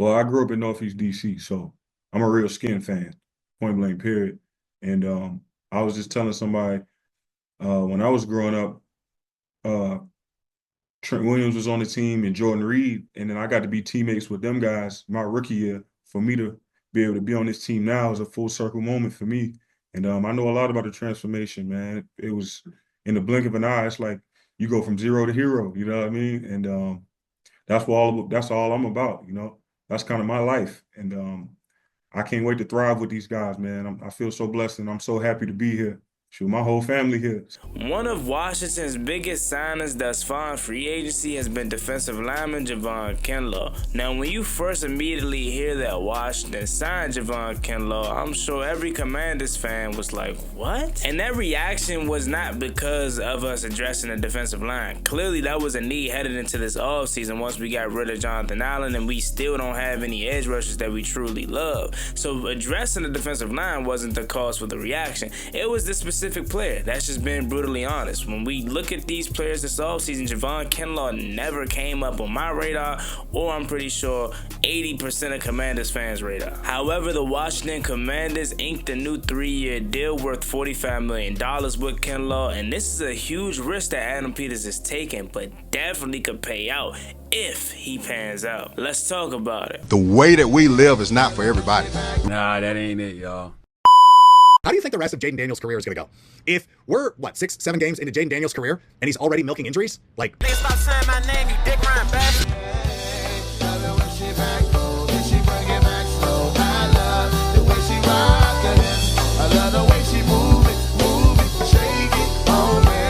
Well, I grew up in Northeast DC, so I'm a real Skin fan, point blank, period. And I was just telling somebody when I was growing up, uh, Trent Williams was on the team and Jordan Reed, and then I got to be teammates with them guys my rookie year. For me to be able to be on this team now is a full circle moment for me. And I know a lot about the transformation, man. It was in the blink of an eye. It's like you go from zero to hero. You know what I mean? And that's all I'm about. That's kind of my life. And I can't wait to thrive with these guys, man. I feel so blessed, and I'm so happy to be here. Shoot, my whole family here. One of Washington's biggest signings thus far in free agency has been defensive lineman Javon Kinlaw. Now, when you first immediately hear that Washington signed Javon Kinlaw, I'm sure every Commanders fan was like, what? And that reaction was not because of us addressing the defensive line. Clearly, that was a need headed into this offseason once we got rid of Jonathan Allen, and we still don't have any edge rushers that we truly love. So addressing the defensive line wasn't the cause for the reaction. It was the specific player. That's just being brutally honest. When we look at these players this offseason, Javon Kinlaw never came up on my radar, or I'm pretty sure 80% of Commanders fans' radar. However, the Washington Commanders inked a new 3-year deal worth $45 million with Kinlaw, and this is a huge risk that Adam Peters is taking, but definitely could pay out if he pans out. Let's talk about it. The way that we live is not for everybody. Nah, that ain't it, y'all. How do you think the rest of Jaden Daniels' career is going to go? If we're, 6, 7 games into Jaden Daniels' career, and he's already milking injuries? Like, stop saying my name, you dick riding bastard. I love the way she move it, shake it on me.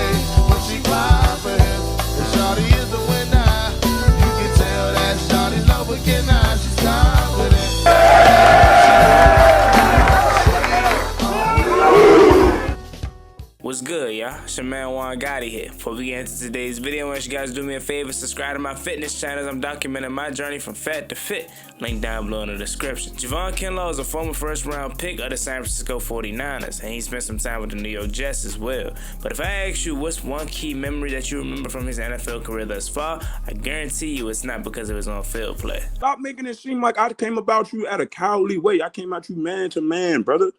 When she cry for him, and shawty is the winner. You can tell that shawty's low beginner, she's confident. What's good, y'all? It's your man Juan Gotti here. Before we get into today's video, I want you guys to do me a favor, subscribe to my fitness channel as I'm documenting my journey from fat to fit. Link down below in the description. Javon Kinlaw is a former first-round pick of the San Francisco 49ers, and he spent some time with the New York Jets as well. But if I ask you what's one key memory that you remember from his NFL career thus far, I guarantee you it's not because of his on-field play. Stop making it seem like I came about you at a cowardly way. I came at you man to man, brother.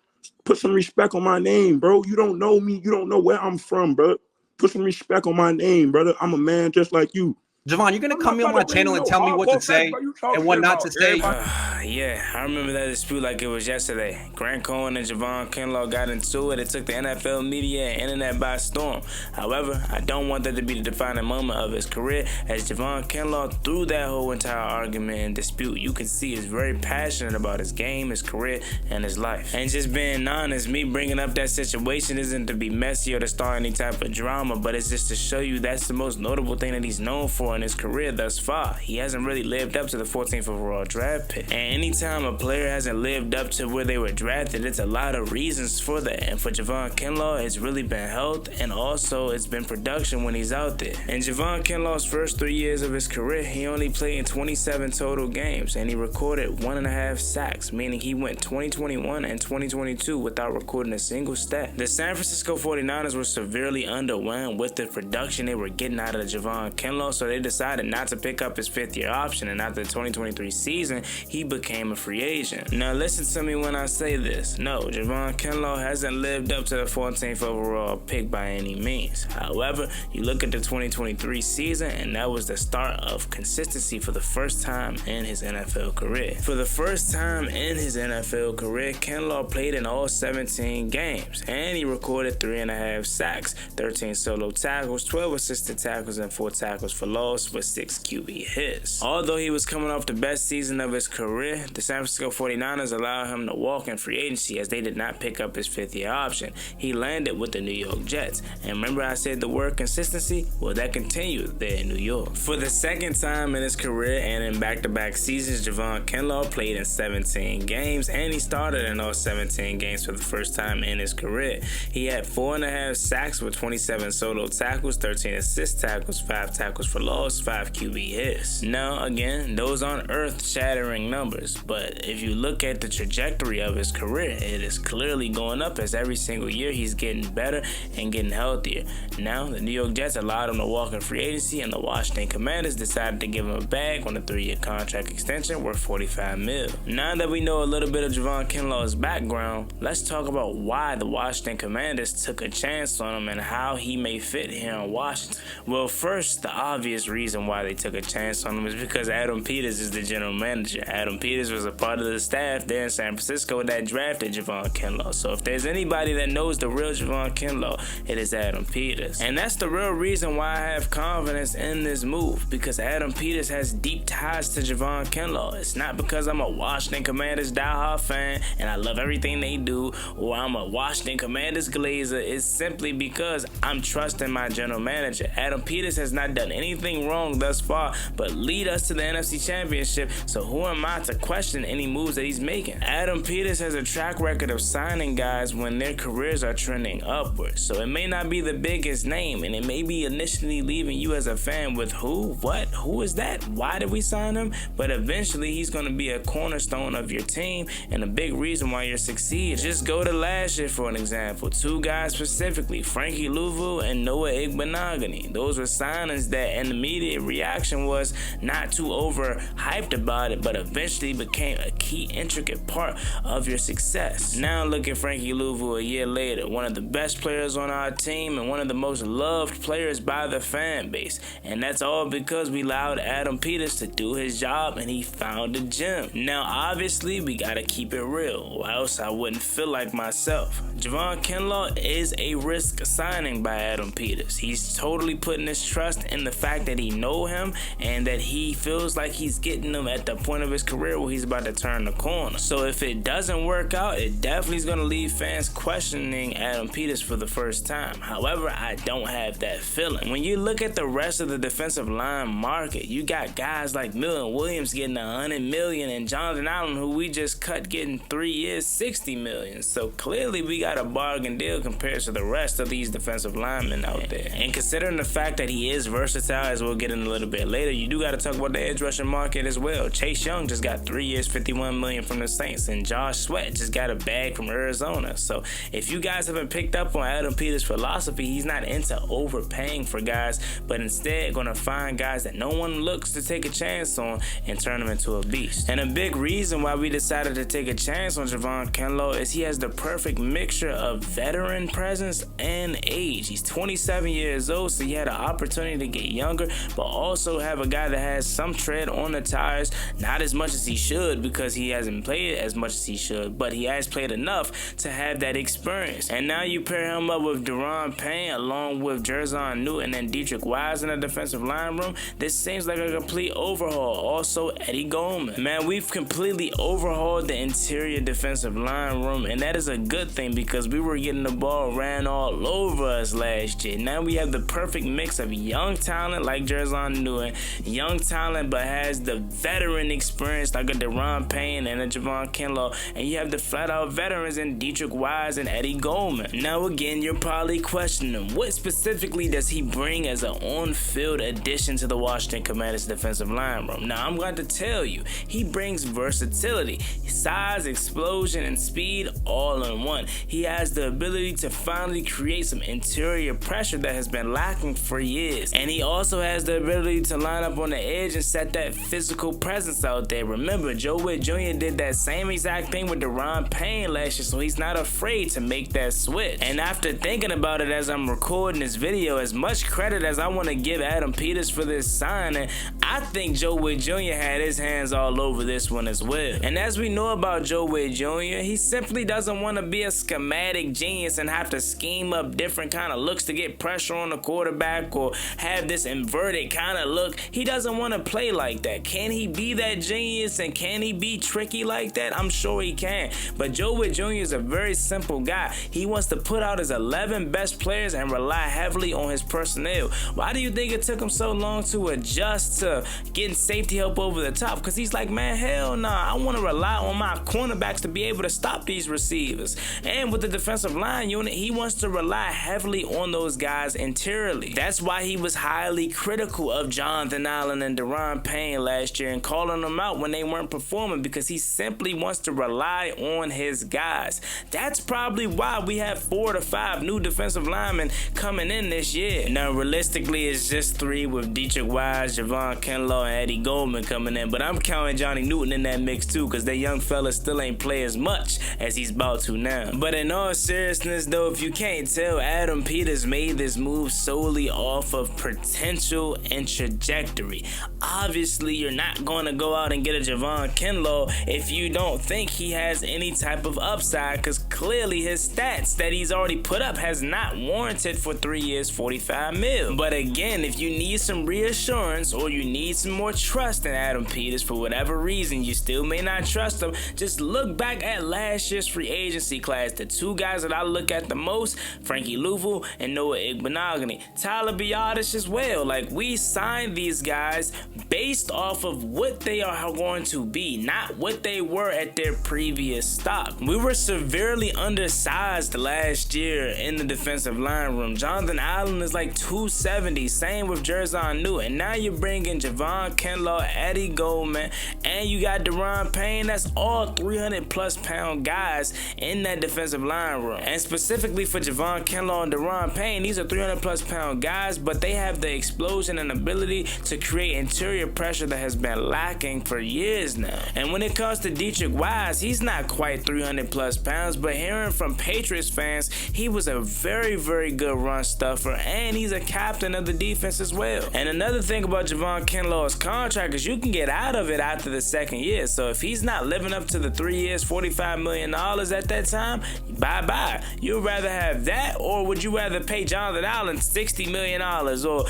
Put some respect on my name, bro. You don't know me. You don't know where I'm from, bro. Put some respect on my name, brother. I'm a man just like you. Javon, you're going to come here on my channel and tell me what to say and what not to say? Yeah, I remember that dispute like it was yesterday. Grant Cohen and Javon Kinlaw got into it. It took the NFL media and internet by storm. However, I don't want that to be the defining moment of his career, as Javon Kinlaw, through that whole entire argument and dispute, you can see he's very passionate about his game, his career, and his life. And just being honest, me bringing up that situation isn't to be messy or to start any type of drama, but it's just to show you that's the most notable thing that he's known for in his career thus far. He hasn't really lived up to the 14th overall draft pick. And anytime a player hasn't lived up to where they were drafted, it's a lot of reasons for that. And for Javon Kinlaw, it's really been health, and also it's been production when he's out there. In Javon Kinlaw's first 3 years of his career, he only played in 27 total games, and he recorded 1.5 sacks, meaning he went 2021 and 2022 without recording a single stat. The San Francisco 49ers were severely underwhelmed with the production they were getting out of Javon Kinlaw, so they decided not to pick up his 5th-year option, and after the 2023 season, he became a free agent. Now listen to me when I say this. No, Javon Kinlaw hasn't lived up to the 14th overall pick by any means. However, you look at the 2023 season, and that was the start of consistency for the first time in his NFL career. For the first time in his NFL career, Kinlaw played in all 17 games, and he recorded 3.5 sacks, 13 solo tackles, 12 assisted tackles, and 4 tackles for loss with 6 QB hits. Although he was coming off the best season of his career, the San Francisco 49ers allowed him to walk in free agency as they did not pick up his 5th-year option. He landed with the New York Jets. And remember I said the word consistency? Well, that continued there in New York. For the second time in his career and in back-to-back seasons, Javon Kinlaw played in 17 games, and he started in all 17 games for the first time in his career. He had 4.5 sacks with 27 solo tackles, 13 assist tackles, 5 tackles for loss, lost, 5 QB hits. Now, again, those aren't earth-shattering numbers, but if you look at the trajectory of his career, it is clearly going up as every single year he's getting better and getting healthier. Now, the New York Jets allowed him to walk in free agency, and the Washington Commanders decided to give him a bag on a 3-year contract extension worth $45 million. Now that we know a little bit of Javon Kinlaw's background, let's talk about why the Washington Commanders took a chance on him and how he may fit here in Washington. Well, first, the obvious reason why they took a chance on him is because Adam Peters is the general manager. Adam Peters was a part of the staff there in San Francisco that drafted Javon Kinlaw. So if there's anybody that knows the real Javon Kinlaw, it is Adam Peters. And that's the real reason why I have confidence in this move, because Adam Peters has deep ties to Javon Kinlaw. It's not because I'm a Washington Commanders diehard fan and I love everything they do, or I'm a Washington Commanders glazer. It's simply because I'm trusting my general manager. Adam Peters has not done anything wrong thus far but lead us to the NFC Championship, so who am I to question any moves that he's making? Adam Peters has a track record of signing guys when their careers are trending upwards, so it may not be the biggest name, and it may be initially leaving you as a fan with who? What? Who is that? Why did we sign him? But eventually he's going to be a cornerstone of your team and a big reason why you're succeeding. Just go to last year for an example. 2 guys specifically, Frankie Louvu and Noah Igbenogany. Those were signings that an immediate reaction was not too overhyped about it, but eventually became a key intricate part of your success. Now look at Frankie Louvu a year later, one of the best players on our team and one of the most loved players by the fan base. And that's all because we allowed Adam Peters to do his job and he found a gem. Now obviously we gotta keep it real, or else I wouldn't feel like myself. Javon Kinlaw is a risk signing by Adam Peters. He's totally putting his trust in the fact that he know him and that he feels like he's getting him at the point of his career where he's about to turn the corner. So if it doesn't work out, it definitely is going to leave fans questioning Adam Peters for the first time. However, I don't have that feeling. When you look at the rest of the defensive line market, you got guys like Milton Williams getting $100 million and Jonathan Allen, who we just cut, getting 3 years, $60 million. So clearly we got a bargain deal compared to the rest of these defensive linemen out there. And considering the fact that he is versatile, as we'll get in a little bit later, you do got to talk about the edge rushing market as well. Chase Young just got 3 years, $51 million from the Saints, and Josh Sweat just got a bag from Arizona. So if you guys haven't picked up on Adam Peters' philosophy, he's not into overpaying for guys, but instead going to find guys that no one looks to take a chance on and turn them into a beast. And a big reason why we decided to take a chance on Javon Kinlaw is he has the perfect mixture of veteran presence and age. He's 27 years old, so he had an opportunity to get younger, but also have a guy that has some tread on the tires, not as much as he should because he hasn't played as much as he should, but he has played enough to have that experience. And now you pair him up with Daron Payne along with Jerzon Newton and Dietrich Wise in the defensive line room. This seems like a complete overhaul. Also, Eddie Goldman. Man, we've completely overhauled the interior defensive line room, and that is a good thing because we were getting the ball ran all over us last year. Now we have the perfect mix of young talent like Jerzon Newton, young talent but has the veteran experience like a Daron Payne and a Javon Kinlaw, and you have the flat-out veterans in Dietrich Wise and Eddie Goldman. Now again, you're probably questioning what specifically does he bring as an on-field addition to the Washington Commanders defensive line room. Now I'm going to tell you, he brings versatility, size, explosion, and speed all in one. He has the ability to finally create some interior pressure that has been lacking for years, and he also has the ability to line up on the edge and set that physical presence out there. Remember, Joe Witt Jr. did that same exact thing with Daron Payne last year, so he's not afraid to make that switch. And after thinking about it as I'm recording this video, as much credit as I want to give Adam Peters for this signing, I think Joe Witt Jr. had his hands all over this one as well. And as we know about Joe Witt Jr., he simply doesn't want to be a schematic genius and have to scheme up different kind of looks to get pressure on the quarterback or have this inverted kind of look. He doesn't want to play like that. Can he be that genius and can he be tricky like that? I'm sure he can. But Joe Witt Jr. is a very simple guy. He wants to put out his 11 best players and rely heavily on his personnel. Why do you think it took him so long to adjust to getting safety help over the top? Because he's like, man, hell nah. I want to rely on my cornerbacks to be able to stop these receivers. And with the defensive line unit, he wants to rely heavily on those guys interiorly. That's why he was highly critical of Jonathan Allen and Daron Payne last year and calling them out when they weren't performing, because he simply wants to rely on his guys. That's probably why we have 4 to 5 new defensive linemen coming in this year. Now, realistically, it's just 3 with Dietrich Wise, Javon Kinlaw, and Eddie Goldman coming in, but I'm counting Johnny Newton in that mix too, because that young fella still ain't play as much as he's about to now. But in all seriousness though, if you can't tell, Adam Peters made this move solely off of potential and trajectory. Obviously, you're not going to go out and get a Javon Kinlaw if you don't think he has any type of upside, because clearly his stats that he's already put up has not warranted for 3 years, 45 mil. But again, if you need some reassurance or you need some more trust in Adam Peters for whatever reason, you still may not trust him, just look back at last year's free agency class. The 2 guys that I look at the most, Frankie Louvu and Noah Igbenogany. Tyler Biadasz as well. Like, we signed these guys based off of what they are going to be, not what they were at their previous stop. We were severely undersized last year in the defensive line room. Jonathan Allen is like 270, same with Jerzon Newton. Now you're bringing Javon Kinlaw, Eddie Goldman, and you got Daron Payne. That's all 300+ pound guys in that defensive line room. And specifically for Javon Kinlaw and Daron Payne, these are 300+ pound guys, but they have the explosion and ability to create interior pressure that has been lacking for years now. And when it comes to Dietrich Wise, he's not quite 300+ pounds, but hearing from Patriots fans, he was a very, very good run stuffer, and he's a captain of the defense as well. And another thing about Javon Kinlaw's contract is you can get out of it after the 2nd year. So if he's not living up to the 3 years, $45 million at that time, bye-bye. You'd rather have that, or would you rather pay Jonathan Allen $60 million or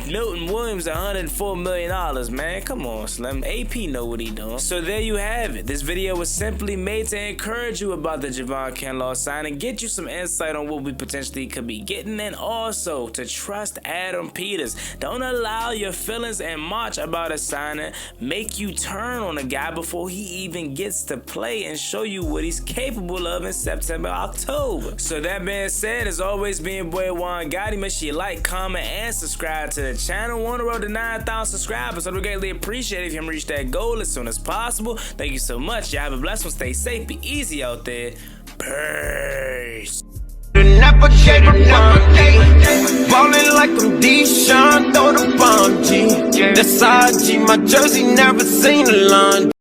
Milton Williams $104 million, man? Come on, Slim. AP know what he doing. So there you have it. This video was simply made to encourage you about the Javon Kinlaw signing, get you some insight on what we potentially could be getting, and also to trust Adam Peters. Don't allow your feelings and March about a signing make you turn on a guy before he even gets to play and show you what he's capable of in September, October. So that being said, as always, being boy Juan Gotti, make sure you like, comment, and subscribe to the channel. We're on the road to 9,000 subscribers, so we greatly appreciate it if you can reach that goal as soon as possible. Thank you so much. Y'all have a blessed one. Stay safe. Be easy out there. Peace. Ballin' like I'm Deshaun, throw the bomb, G. That's IG, my jersey never seen a lawn.